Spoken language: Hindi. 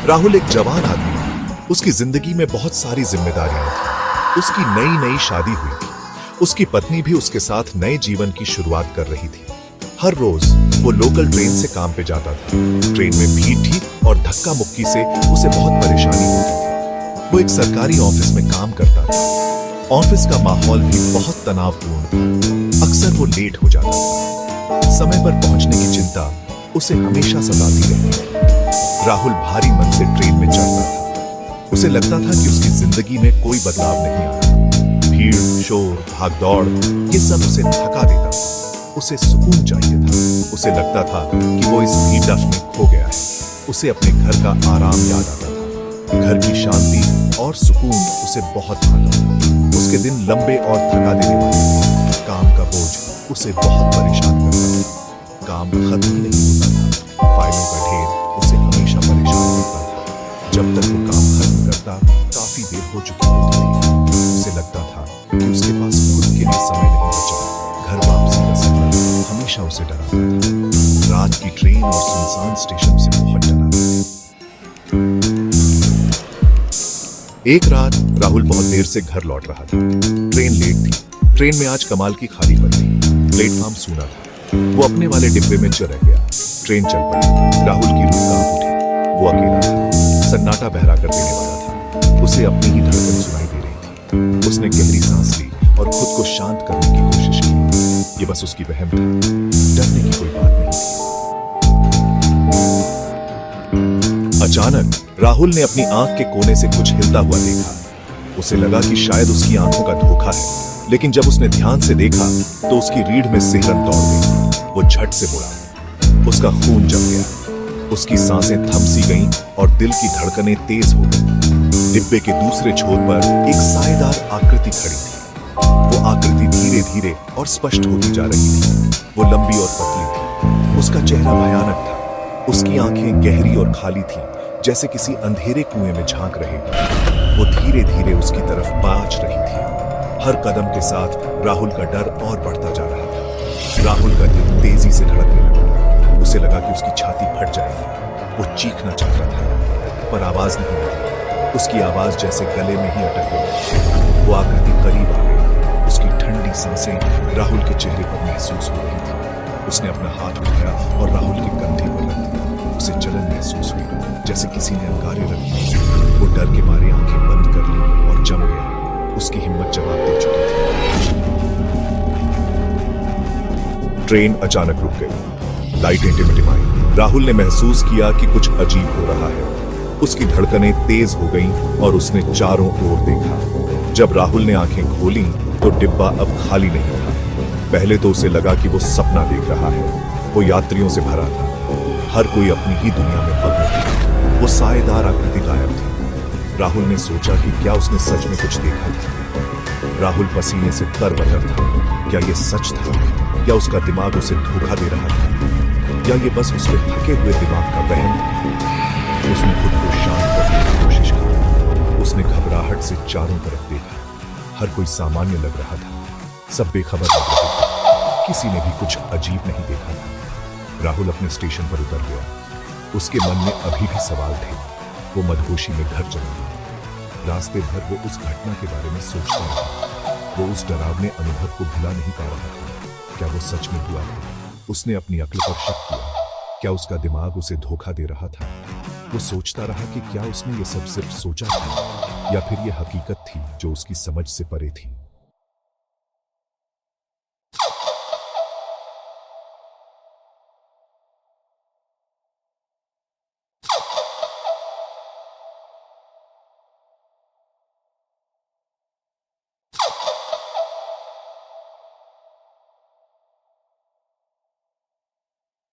राहुल एक जवान आदमी था। उसकी जिंदगी में बहुत सारी जिम्मेदारियां थी। उसकी नई नई शादी हुई थी। उसकी पत्नी भी उसके साथ नए जीवन की शुरुआत कर रही थी। हर रोज वो लोकल ट्रेन से काम पे जाता था। ट्रेन में भीड़ थी और धक्का मुक्की से उसे बहुत परेशानी होती थी। वो एक सरकारी ऑफिस में काम करता था। ऑफिस का माहौल भी बहुत तनावपूर्ण था। अक्सर वो लेट हो जाता था। समय पर पहुंचने की चिंता उसे हमेशा सताती रहती। राहुल भारी मन से ट्रेन में चढ़ता था। उसे लगता था कि उसकी जिंदगी में कोई बदलाव नहीं आ रहा। भीड़, शोर, भागदौड़, ये सब उसे थका देता था। उसे सुकून चाहिए था। उसे लगता था कि वो इस भीड़ में खो गया है। उसे अपने घर का आराम याद आता था। घर की शांति और सुकून उसे बहुत भाता था। उसके दिन लंबे और थका देने वाले थे। काम का बोझ उसे बहुत परेशान करता था। काम खत्म ही नहीं होता था। फाइलों का ढेर उसे हमेशा परेशान करता था। जब तक वो काम खत्म करता, काफी देर हो चुकी होती थी। उसे लगता था कि उसके पास खुद के लिए समय नहीं बचा। घर वापसी का सफर हमेशा उसे डराता था। रात की ट्रेन और सुनसान स्टेशन उसे बहुत डराता था। एक रात राहुल बहुत देर से घर लौट रहा था। ट्रेन लेट थी। ट्रेन में आज कमाल की खाली पड़ी। प्लेटफॉर्म सूना था। वो अपने वाले डिब्बे में चढ़ गया। ट्रेन चल पड़ी। राहुल की रूह कांप उठी। वो अकेला था। सन्नाटा बहरा कर देने वाला था। उसे अपनी ही धड़कन सुनाई दे रही थी। उसने गहरी सांस ली और खुद को शांत करने की कोशिश की। ये बस उसकी वहम था। डरने की कोई बात नहीं थी। अचानक राहुल ने अपनी आंख के कोने से कुछ हिलता हुआ देखा। उसे लगा कि शायद उसकी आंखों का धोखा है, लेकिन जब उसने ध्यान से देखा तो उसकी रीढ़ में सिहरन दौड़ गई। वो झट से मुड़ा। उसका खून जम गया। उसकी सांसें थम सी गईं और दिल की धड़कनें तेज हो गईं। डिब्बे के दूसरे छोर पर एक साएदार आकृति खड़ी थी। वो आकृति धीरे धीरे और स्पष्ट होती जा रही थी। वो लंबी और पतली थी। उसका चेहरा भयानक था। उसकी आंखें गहरी और खाली थीं, जैसे किसी अंधेरे कुएं में झांक रहे। वो धीरे धीरे उसकी तरफ बाज रही थी। हर कदम के साथ राहुल का डर और बढ़ता जा रहा था। राहुल का दिल तेजी से धड़कने लगा। उसे लगा कि उसकी छाती फट जाएगी। वो चीखना चाहता था, पर आवाज नहीं आई। उसकी आवाज जैसे गले में ही अटक गई। वो आकृति करीब आ गई। उसकी ठंडी सांसें राहुल के चेहरे पर महसूस हो रही थी। उसने अपना हाथ उठाया और राहुल के कंधे पर रख दिया। उसे जलन महसूस हुई, जैसे किसी ने अंगारे रख दिए। वो डर के मारे आंखें बंद कर ली और जम गया। उसकी हिम्मत जवाब दे चुकी थी। ट्रेन अचानक रुक गई। लाइटें टिमटिमाई। राहुल ने महसूस किया कि कुछ अजीब हो रहा है। उसकी धड़कनें तेज हो गईं और उसने चारों ओर देखा। जब राहुल ने आंखें खोली तो डिब्बा अब खाली नहीं था। पहले तो उसे लगा कि वो सपना देख रहा है। वो यात्रियों से भरा था। हर कोई अपनी ही दुनिया में मग्न था। वो साएदार आकृति गायब थी। राहुल ने सोचा कि क्या उसने सच में कुछ देखा था। राहुल पसीने से तरबतर था। क्या ये सच था, या उसका दिमाग उसे धोखा दे रहा था, या ये बस उसके थके हुए दिमाग का वहम था। उसने खुद को शांत करने की कोशिश की। उसने घबराहट से चारों तरफ देखा। हर कोई सामान्य लग रहा था। सब बेखबर लग रहे थे। किसी ने भी कुछ अजीब नहीं देखा था। राहुल अपने स्टेशन पर उतर गया। उसके मन में अभी भी सवाल थे। वो मदहोशी में घर चला गया। रास्ते भर वो उस घटना के बारे में सोचता रहा। वो उस डरावने अनुभव को भुला नहीं पा रहा था। क्या वो सच में हुआ था? उसने अपनी अक्ल पर शक किया। क्या उसका दिमाग उसे धोखा दे रहा था? वो सोचता रहा कि क्या उसने ये सब सिर्फ सोचा था, या फिर ये हकीकत थी जो उसकी समझ से परे थी।